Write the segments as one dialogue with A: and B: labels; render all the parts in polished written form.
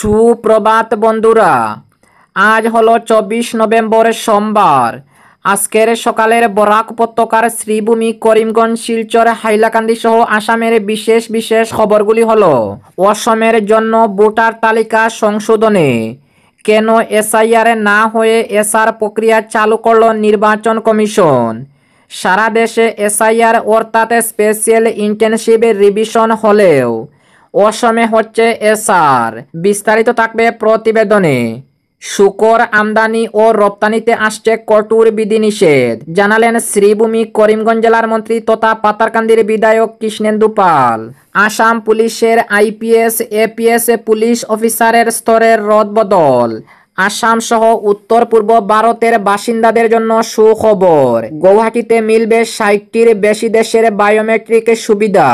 A: সুপ্রভাত বন্ধুরা, আজ হলো 24 নভেম্বর সোমবার। আজকের সকালের বরাক উপত্যকার শ্রীভূমি, করিমগঞ্জ, শিলচর, হাইলাকান্দি সহ আসামের বিশেষ বিশেষ খবরগুলি হলো: অসমের জন্য ভোটার তালিকা সংশোধনে কেন এসআইআর না হয়ে এসআর প্রক্রিয়া চালু করল নির্বাচন কমিশন। সারা দেশে এসআইআর অর্থাৎ স্পেশাল ইন্টেনসিভ রিভিশন হলেও অসমে হচ্ছে এসআর। বিস্তারিত থাকবে প্রতিবেদনে। শুকর আমদানি ও রপ্তানিতে আসছে কঠোর বিধিনিষেধ, জানালেন শ্রীভূমি, করিমগঞ্জ জেলার মন্ত্রী তথা পাতারকান্দির বিধায়ক কৃষ্ণেন্দু পাল। আসাম পুলিশের আইপিএস এপিএস পুলিশ অফিসারের স্তরের রদবদল। আসাম সহ উত্তর পূর্ব ভারতের বাসিন্দাদের জন্য সুখবর, গৌহাটিতে মিলবে 60টির বেশি দেশের বায়োমেট্রিক সুবিধা।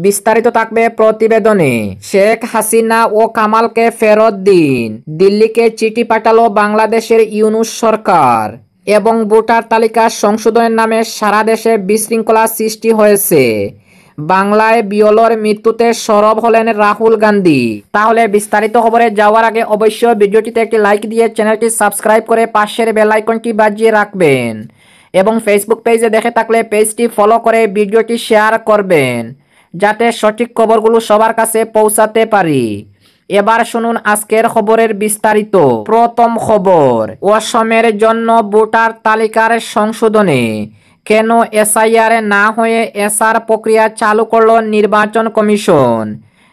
A: বিস্তারিত থাকবে প্রতিবেদনে। শেখ হাসিনা ও কামালকে ফেরত দিন, দিল্লিকে চিঠি পাঠালো বাংলাদেশের ইউনূস সরকার। এবং ভোটার তালিকা সংশোধনের নামে সারা দেশে বিশৃঙ্খলা সৃষ্টি হয়েছে। বাংলায় বিয়লর মৃত্যুতে সরব হলেন রাহুল গান্ধী। তাহলে বিস্তারিত খবরে যাওয়ার আগে অবশ্যই ভিডিওটিতে একটি লাইক দিয়ে চ্যানেলটি সাবস্ক্রাইব করে পাশের বেল আইকনটি বাজিয়ে রাখবেন এবং ফেসবুক পেজে দেখে থাকলে পেজটি ফলো করে ভিডিওটি শেয়ার করবেন, যাতে সঠিক খবরগুলো সবার কাছে পৌঁছাতে পারি। এবার শুনুন আজকের খবরের বিস্তারিত। প্রথম খবর, অসমের জন্য ভোটার তালিকার সংশোধনে কেন এসআইআর না হয়ে এসআর প্রক্রিয়া চালু করল নির্বাচন কমিশন।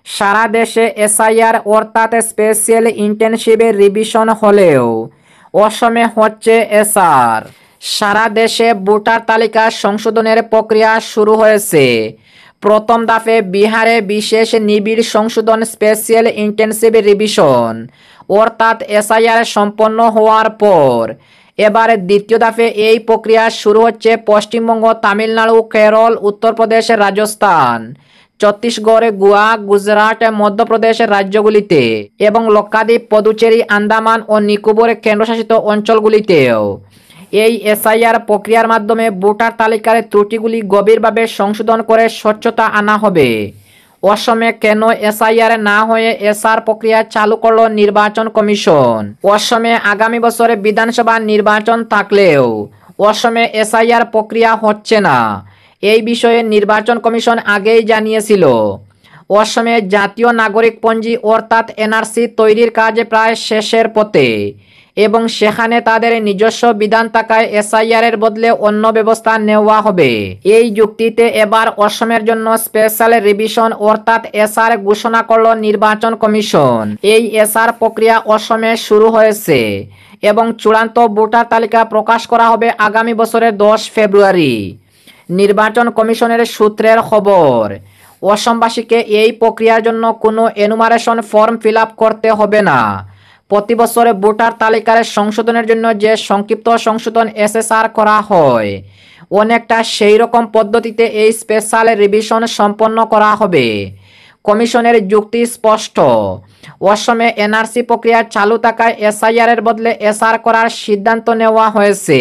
A: সারা দেশে এসআইআর অর্থাৎ স্পেশাল ইন্টেনসিভ রিভিশন হলেও অসমে হচ্ছে এসআর। সারা দেশে ভোটার তালিকা সংশোধনের প্রক্রিয়া শুরু হয়েছে। প্রথম ধাপে বিহারে বিশেষ নিবিড় সংশোধন স্পেশাল ইন্টেনসিভ রিভিশন অর্থাৎ এসআইআর সম্পন্ন হওয়ার পর এবার দ্বিতীয় ধাপে এই প্রক্রিয়া শুরু হচ্ছে পশ্চিমবঙ্গ, তামিলনাড়ু, কেরল, উত্তরপ্রদেশ, রাজস্থান, ছত্তিশগড়, গোয়া, গুজরাট, মধ্যপ্রদেশ রাজ্যগুলিতে এবং লক্ষাদ্বীপ, পদুচেরি, আন্দামান ও নিকোবর কেন্দ্রশাসিত অঞ্চলগুলিতেও। এই এসআইআর প্রক্রিয়ার মাধ্যমে ভোটার তালিকার ত্রুটিগুলি গভীরভাবে সংশোধন করে স্বচ্ছতা আনা হবে। অসমে কেন এসআইআর না হয়ে এসআর প্রক্রিয়া চালু করল নির্বাচন কমিশন। অসমে আগামী বছরে বিধানসভা নির্বাচন থাকলেও অসমে এসআইআর প্রক্রিয়া হচ্ছে না। এই বিষয়ে নির্বাচন কমিশন আগেই জানিয়েছিল। অসমে জাতীয় নাগরিকপঞ্জি অর্থাৎ এনআরসি তৈরির কাজ প্রায় শেষের পথে এবং সেখানে তাদের নিজস্ব বিধান থাকায় এসআইআর এর বদলে অন্য ব্যবস্থা নেওয়া হবে। এই যুক্তিতে এবার অসমের জন্য স্পেশাল রিভিশন অর্থাৎ এসআর ঘোষণা করল নির্বাচন কমিশন। এই এসআর প্রক্রিয়া অসমে শুরু হয়েছে এবং চূড়ান্ত ভোটার তালিকা প্রকাশ করা হবে আগামী বছরের 10 ফেব্রুয়ারি। নির্বাচন কমিশনের সূত্রের খবর, অসমবাসীকে এই প্রক্রিয়ার জন্য কোনো এনুমারেশন ফর্ম ফিল আপ করতে হবে না। প্রতি বছরে ভোটার তালিকার সংশোধনের জন্য যে সংক্ষিপ্ত সংশোধন এসএসআর করা হয়, অনেকটা সেই রকম পদ্ধতিতে এই স্পেশাল রিভিশন সম্পন্ন করা হবে। কমিশনের যুক্তি স্পষ্ট, অসমে এনআরসি প্রক্রিয়া চালু থাকায় এসআইআর এর বদলে এসআর করার সিদ্ধান্ত নেওয়া হয়েছে,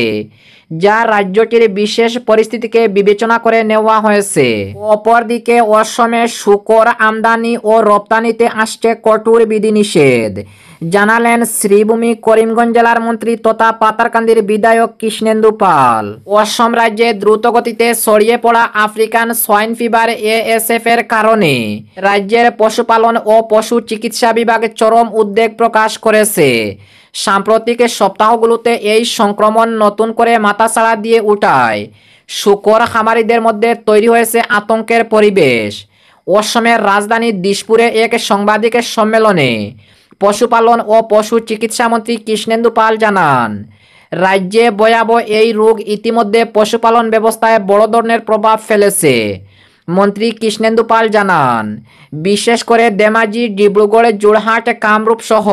A: যা রাজ্যটির বিশেষ পরিস্থিতিকে বিবেচনা করে নেওয়া হয়েছে। অপরদিকে অসমে শুকর আমদানি ও রপ্তানিতে আসছে কঠোর বিধিনিষেধ, জানালেন শ্রীভূমি, করিমগঞ্জ জেলার মন্ত্রী তথা পাতারকান্দির বিধায়ক কৃষ্ণেন্দু পাল। অসম রাজ্যে দ্রুতগতিতে ছড়িয়ে পড়া আফ্রিকান সোয়াইন ফিভার এএসএফ এর কারণে রাজ্যের পশুপালন ও পশু চিকিৎসা বিভাগ চরম উদ্বেগ প্রকাশ করেছে। সাম্প্রতিক সপ্তাহগুলোতে এই সংক্রমণ নতুন করে মাথাচাড়া দিয়ে উঠায় শুকর খামারিদের মধ্যে তৈরি হয়েছে আতঙ্কের পরিবেশ। অসমের রাজধানী দিশপুরে এক সাংবাদিক সম্মেলনে পশুপালন ও পশু চিকিৎসা মন্ত্রী কৃষ্ণেন্দু পাল জানান, রাজ্যে ভয়াবহ এই রোগ ইতিমধ্যে পশুপালন ব্যবস্থায় বড় ধরনের প্রভাব ফেলেছে। মন্ত্রী কৃষ্ণেন্দু পাল জানান, বিশেষ করে ধেমাজি, ডিব্রুগড়, যোরহাট, কামরূপ সহ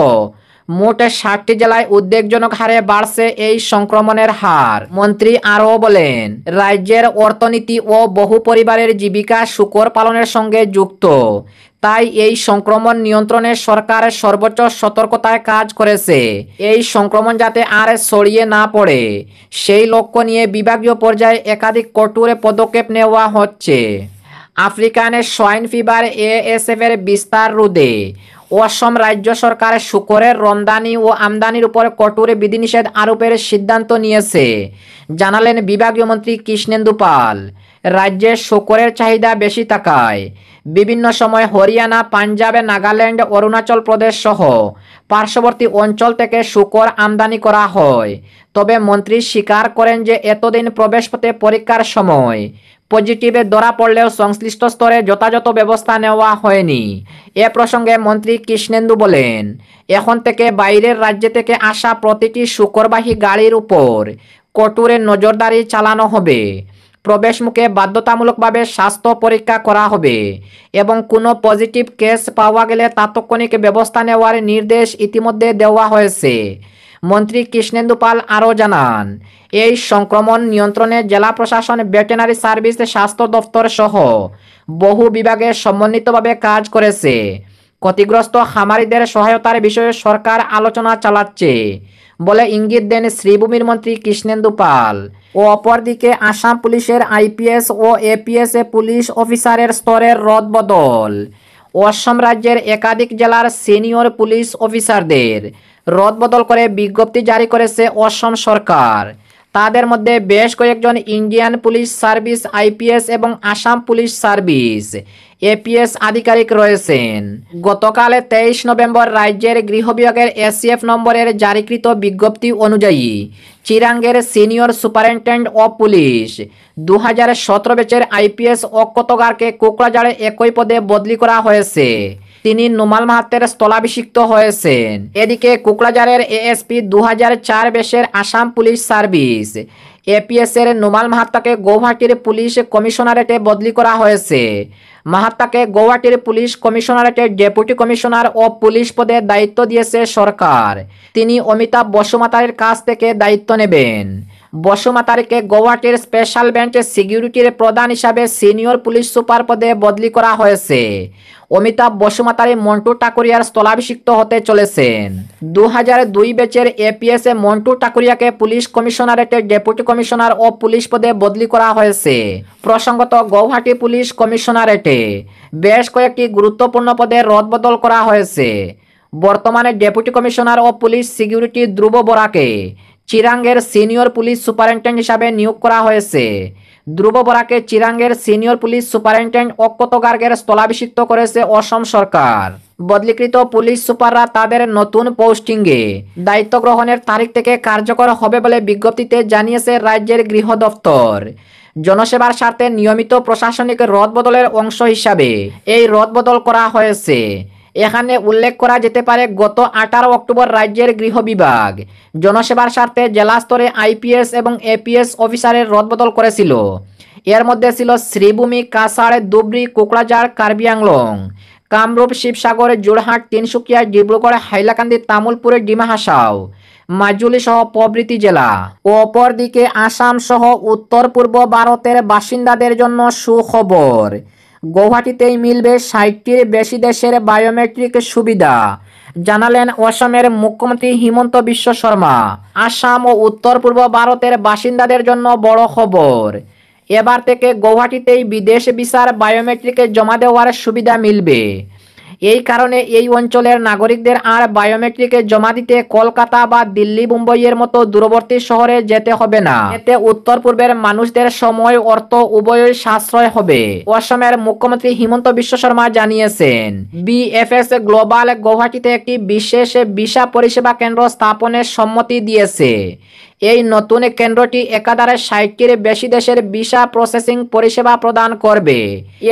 A: মোট 60টি জেলায় উদ্বেগজনক হারে বাড়ছে এই সংক্রমণের হার। মন্ত্রী আরও বলেন, রাজ্যের অর্থনীতি ও বহু পরিবারের জীবিকা শুকর পালনের সঙ্গে যুক্ত, তাই এই সংক্রমণ নিয়ন্ত্রণে সরকার সর্বোচ্চ সতর্কতায় কাজ করেছে। এই সংক্রমণ যাতে আর ছড়িয়ে না পড়ে সেই লক্ষ্য নিয়ে বিভাগীয় পর্যায়ে একাধিক কঠোর পদক্ষেপ নেওয়া হচ্ছে। আফ্রিকান সোয়াইন ফিভার এএসএফ এর বিস্তার রোধে অসম রাজ্য সরকার শুকরের রমদানি ও আমদানির উপর কঠোর বিধিনিষেধ আরোপের সিদ্ধান্ত নিয়েছে, জানালেন বিভাগীয় মন্ত্রী কৃষ্ণেন্দু পাল। রাজ্যে শুকরের চাহিদা বেশি থাকায় বিভিন্ন সময় হরিয়ানা, পাঞ্জাব, নাগাল্যান্ড, অরুণাচল প্রদেশ সহ পার্শ্ববর্তী অঞ্চল থেকে শুকর আমদানি করা হয়। তবে মন্ত্রী স্বীকার করেন যে এতদিন প্রবেশপথে পরীক্ষার সময় পজিটিভে ধরা পড়লেও সংশ্লিষ্ট স্তরে যথাযথ ব্যবস্থা নেওয়া হয়নি। এ প্রসঙ্গে মন্ত্রী কৃষ্ণেন্দু বলেন, এখন থেকে বাইরের রাজ্য থেকে আসা প্রতিটি শুকরবাহী গাড়ির উপর কঠোর নজরদারি চালানো হবে। প্রবেশমুখে বাধ্যতামূলকভাবে স্বাস্থ্য পরীক্ষা করা হবে এবং কোনো পজিটিভ কেস পাওয়া গেলে তাৎক্ষণিক ব্যবস্থা নেওয়ার নির্দেশ ইতিমধ্যে দেওয়া হয়েছে। মন্ত্রী কৃষ্ণেন্দু পাল আরও জানান, এই সংক্রমণ নিয়ন্ত্রণে জেলা প্রশাসন, ভেটেরিনারি সার্ভিস, স্বাস্থ্য দফতর সহ বহু বিভাগে সমন্বিতভাবে কাজ করেছে। ক্ষতিগ্রস্ত খামারিদের সহায়তার বিষয়ে সরকার আলোচনা চালাচ্ছে বলে ইঙ্গিত দেন শ্রীভূমির মন্ত্রী কৃষ্ণেন্দু পাল। ও অপরদিকে আসাম পুলিশের আইপিএস ও এপিএস পুলিশ অফিসারের স্তরের রদবদল। অসম রাজ্যের একাধিক জেলার সিনিয়র পুলিশ অফিসারদের রদবদল করে বিজ্ঞপ্তি জারি করেছে অসম সরকার। তাদের মধ্যে বেশ কয়েকজন ইন্ডিয়ান পুলিশ সার্ভিস আইপিএস এবং আসাম পুলিশ সার্ভিস এপিএস আধিকারিক রয়েছেন। গতকাল 23 নভেম্বর রাজ্যের গৃহ বিভাগের এসিএফ নম্বরের জারিকৃত বিজ্ঞপ্তি অনুযায়ী চিরাঙ্গের সিনিয়র সুপারিনটেন্ডেন্ট অফ পুলিশ 2017 ব্যাচের আইপিএস অক্ষতগারকে কোকরাঝাড়ে একই পদে বদলি করা হয়েছে। তিনি নুমাল মাহাতের স্থলাভিষিক্ত হয়েছেন। এদিকে কোকরাঝাড়ের এএসপি 2004 ব্যাচের আসাম পুলিশ সার্ভিস এপিএস এর নুমাল মাহাত্তাকে গৌহাটির পুলিশ কমিশনারেটে বদলি করা হয়েছে। মাহাত্তাকে গৌহাটির পুলিশ কমিশনারেটের ডেপুটি কমিশনার ও পুলিশ পদে দায়িত্ব দিয়েছে সরকার। তিনি অমিতাভ বসুমাতারির কাছ থেকে দায়িত্ব নেবেন। বসুমাতারিকে গৌহাটির স্পেশাল বেঞ্চ সিকিউরিটির প্রধান হিসাবে সিনিয়র পুলিশ সুপার পদে বদলি করা হয়েছে। অমিতাভ বসুমাতারি মন্টু টাকুরিয়ার স্থলাভিষিক্ত হতে চলেছেন। 2002 ব্যাচের এপিএস এ মন্টু টাকুরিয়াকে পুলিশ কমিশনারেটের ডেপুটি কমিশনার ও পুলিশ পদে বদলি করা হয়েছে। প্রসঙ্গত, গৌহাটি পুলিশ কমিশনারেটে বেশ কয়েকটি গুরুত্বপূর্ণ পদে রদবদল করা হয়েছে। বর্তমানে ডেপুটি কমিশনার ও পুলিশ সিকিউরিটি ধ্রুব বরাকে চিরাঙ্গের সিনিয়র পুলিশ সুপারিনটেন্ডেন্ট হিসাবে নিয়োগ করা হয়েছে। ধ্রুব বরাকে চিরাঙ্গের সিনিয়র পুলিশ সুপারিনটেন্ডেন্ট অক্ষত গার্গের স্থলাভিষিক্ত করেছে অসম সরকার। বদলিকৃত পুলিশ সুপাররা তাদের নতুন পোস্টিংয়ে দায়িত্ব গ্রহণের তারিখ থেকে কার্যকর হবে বলে বিজ্ঞপ্তিতে জানিয়েছে রাজ্যের গৃহ দফতর। জনসেবার স্বার্থে নিয়মিত প্রশাসনিক রদবদলের অংশ হিসাবে এই রদবদল করা হয়েছে। এখানে উল্লেখ করা যেতে পারে, গত 18 অক্টোবর রাজ্যের গৃহ বিভাগ জনসেবার স্বার্থে জেলা স্তরে আইপিএস এবং এপিএস অফিসারের রদবদল করেছিল। এর মধ্যে ছিল শ্রীভূমি, কাছাড়, ধুবড়ী, কোকরাঝাড়, কার্বি আংলং, কামরূপ, শিবসাগর, যোরহাট, তিনসুকিয়া, ডিব্রুগড়, হাইলাকান্দি, তামুলপুর, ডিমা হাসাও, মাজুলি সহ প্রভৃতি জেলা। অপরদিকে আসাম সহ উত্তর পূর্ব ভারতের বাসিন্দাদের জন্য সুখবর। গৌহাটিতেই মিলবে 60টির বেশি দেশের বায়োমেট্রিক সুবিধা, জানালেন অসমের মুখ্যমন্ত্রী হিমন্ত বিশ্ব শর্মা। আসাম ও উত্তর পূর্ব ভারতের বাসিন্দাদের জন্য বড় খবর। এবার থেকে গৌহাটিতেই বিদেশ ভিসার বায়োমেট্রিকে জমা দেওয়ার সুবিধা মিলবে। এই কারণে এই অঞ্চলের নাগরিকদের আর বায়োমেট্রিকে জমা দিতে কলকাতা বা দিল্লি, মুম্বইয়ের মতো দূরবর্তী শহরে যেতে হবে না। এতে উত্তর পূর্বের মানুষদের সময়, অর্থ উভয়ই সাশ্রয় হবে। অসমের মুখ্যমন্ত্রী হিমন্ত বিশ্ব শর্মা জানিয়েছেন, বিএফএস গ্লোবাল গৌহাটিতে একটি বিশেষ ভিসা পরিষেবা কেন্দ্র স্থাপনের সম্মতি দিয়েছে। এই নতুন কেন্দ্রটি একাধারে 60টির বেশি দেশের ভিসা প্রসেসিং পরিষেবা প্রদান করবে।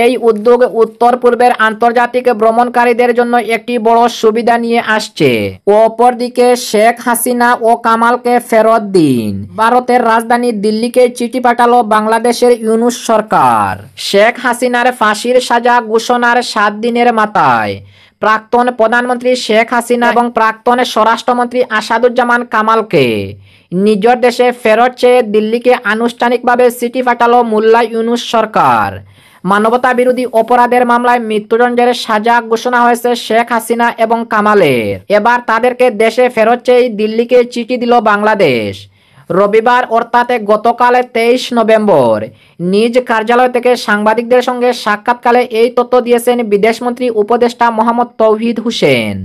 A: এই উদ্যোগ উত্তর পূর্বের আন্তর্জাতিক ভ্রমণকারীদের জন্য একটি বড় সুবিধা নিয়ে আসছে। অপরদিকে শেখ হাসিনা ও কামালকে ফেরত দিন। ভারতের রাজধানী দিল্লিকে চিঠি পাঠালো বাংলাদেশের ইউনূস সরকার। শেখ হাসিনার ফাঁসির সাজা ঘোষণার 7 দিনের মাথায় প্রাক্তন প্রধানমন্ত্রী শেখ হাসিনা এবং প্রাক্তন স্বরাষ্ট্রমন্ত্রী আসাদুজ্জামান কামালকে নিজের দেশে ফেরত চেয়ে দিল্লিকে আনুষ্ঠানিকভাবে চিঠি পাঠালো মোল্লা ইউনূস সরকার। মানবতা বিরোধী অপরাধের মামলায় মৃত্যুদণ্ডের সাজা ঘোষণা হয়েছে শেখ হাসিনা এবং কামালের। এবার তাদেরকে দেশে ফেরত চেয়ে দিল্লিকে চিঠি দিল বাংলাদেশ। রবিবার অর্থাৎ গতকাল 23 নভেম্বর নিজ কার্যালয় থেকে সাংবাদিকদের সঙ্গে সাক্ষাৎকালে এই তথ্য দিয়েছেন বিদেশমন্ত্রী উপদেষ্টা মোহাম্মদ তৌহিদ হোসেন।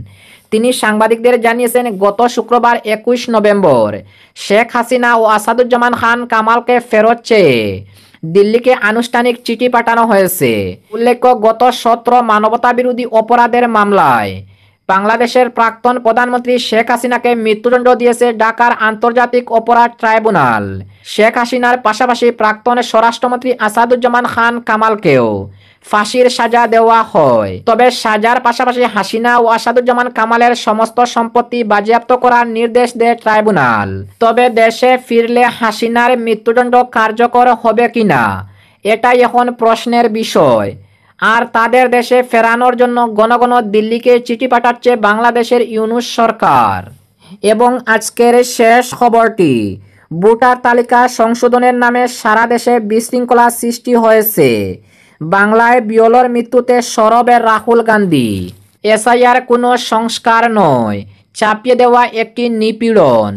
A: তিনি সাংবাদিকদের জানিয়েছেন, গত শুক্রবার 21 নভেম্বর শেখ হাসিনা ও আসাদুজ্জামান খান কামালকে ফেরত চেয়ে দিল্লিকে আনুষ্ঠানিক চিঠি পাঠানো হয়েছে। উল্লেখ্য, গত 17 মানবতাবিরোধী অপরাধের মামলায় বাংলাদেশের প্রাক্তন প্রধানমন্ত্রী শেখ হাসিনাকে মৃত্যুদণ্ড দিয়েছে ঢাকার আন্তর্জাতিক অপরাধ ট্রাইব্যুনাল। শেখ হাসিনার পাশাপাশি প্রাক্তন স্বরাষ্ট্রমন্ত্রী আসাদুজ্জামান খান কামালকেও ফাঁসির সাজা দেওয়া হয়। তবে সাজার পাশাপাশি হাসিনা ও আসাদুজ্জামান কামালের সমস্ত সম্পত্তি বাজেয়াপ্ত করার নির্দেশ দেয় ট্রাইব্যুনাল। তবে দেশে ফিরলে হাসিনার মৃত্যুদণ্ড কার্যকর হবে কিনা, এটাই এখন প্রশ্নের বিষয়। আর তাদের দেশে ফেরানোর জন্য ঘন ঘন দিল্লিকে চিঠি পাঠাচ্ছে বাংলাদেশের ইউনূস সরকার। এবং আজকের শেষ খবরটি, ভোটার তালিকা সংশোধনের নামে সারা দেশে বিশৃঙ্খলা সৃষ্টি হয়েছে। বাংলায় বিয়লর মৃত্যুতে সরবে রাহুল গান্ধী। এসআইআর কোনো সংস্কার নয়, চাপিয়ে দেওয়া একটি নিপীড়ন।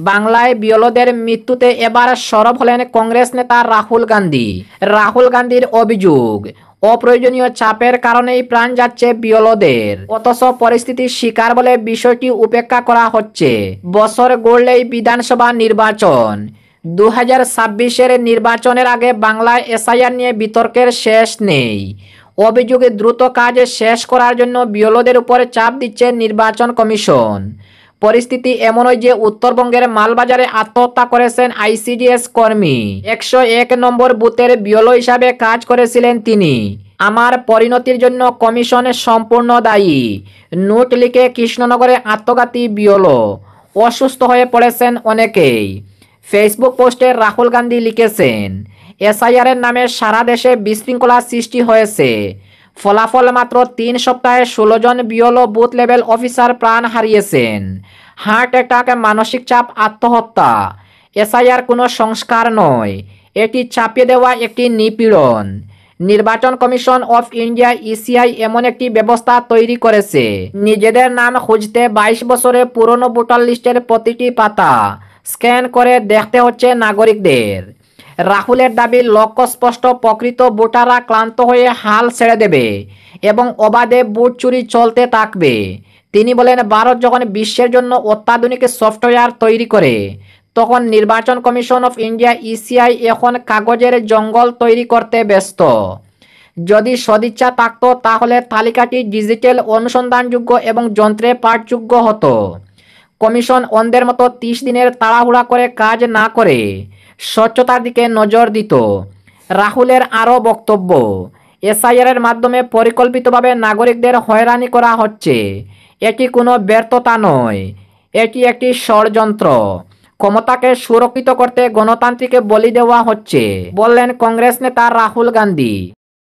A: বাংলায় বিয়লদের মৃত্যুতে এবার সরব হলেন কংগ্রেস নেতা রাহুল গান্ধী। রাহুল গান্ধীর অভিযোগ, অপ্রয়োজনীয় চাপের কারণেই প্রাণ যাচ্ছে বিয়লদের, অথচ পরিস্থিতির শিকার বলে বিষয়টি উপেক্ষা করা হচ্ছে। বছর গড়লেই বিধানসভা নির্বাচন। 2026-এর নির্বাচনের আগে বাংলায় এসআইআর নিয়ে বিতর্কের শেষ নেই। অভিযোগে দ্রুত কাজ শেষ করার জন্য বিয়লদের উপরে চাপ দিচ্ছে নির্বাচন কমিশন। পরিস্থিতি এমনই যে উত্তরবঙ্গের মালবাজারে আত্মহত্যা করেছেন আইসিডিএস কর্মী। 101 নম্বর বুথের বিয়লো হিসাবে কাজ করেছিলেন তিনি। আমার পরিণতির জন্য কমিশন সম্পূর্ণ দায়ী। নোট লিখে কৃষ্ণনগরে আত্মঘাতী বিয়লো। অসুস্থ হয়ে পড়েছেন অনেকেই। ফেসবুক পোস্টে রাহুল গান্ধী লিখেছেন, এসআইআরের নামে সারা দেশে বিশৃঙ্খলা সৃষ্টি হয়েছে। ফলাফল মাত্র 3 সপ্তাহে 16 জন বিয়লো বুথ লেভেল অফিসার প্রাণ হারিয়েছেন। হার্ট অ্যাটাক, মানসিক চাপ, আত্মহত্যা। এসআইআর কোনো সংস্কার নয়, এটি চাপিয়ে দেওয়া একটি নিপীড়ন। নির্বাচন কমিশন অফ ইন্ডিয়া ইসিআই এমন একটি ব্যবস্থা তৈরি করেছে, নিজেদের নাম খুঁজতে 22 বছরের পুরনো ভোটার লিস্টের প্রতিটি পাতা স্ক্যান করে দেখতে হচ্ছে নাগরিকদের। রাহুলের দাবি, লক্ষ্য স্পষ্ট, প্রকৃত ভোটাররা ক্লান্ত হয়ে হাল ছেড়ে দেবে এবং অবাধে ভোট চুরি চলতে থাকবে। তিনি বলেন, ভারত যখন বিশ্বের জন্য অত্যাধুনিক সফটওয়্যার তৈরি করে, তখন নির্বাচন কমিশন অফ ইন্ডিয়া ইসিআই এখন কাগজের জঙ্গল তৈরি করতে ব্যস্ত। যদি সদিচ্ছা থাকত তাহলে তালিকাটি ডিজিটাল, অনুসন্ধানযোগ্য এবং যন্ত্রে পাঠযোগ্য হতো। কমিশন অন্ধের মতো 30 দিনের তাড়াহুড়া করে কাজ না করে স্বচ্ছতার দিকে নজর দিত। রাহুলের আরও বক্তব্য, এসআইআরের মাধ্যমে পরিকল্পিতভাবে নাগরিকদের হয়রানি করা হচ্ছে। এটি কোনো ব্যর্থতা নয়, এটি একটি ষড়যন্ত্র। ক্ষমতাকে সুরক্ষিত করতে গণতান্ত্রিককে বলি দেওয়া হচ্ছে, বললেন কংগ্রেস নেতা রাহুল গান্ধী।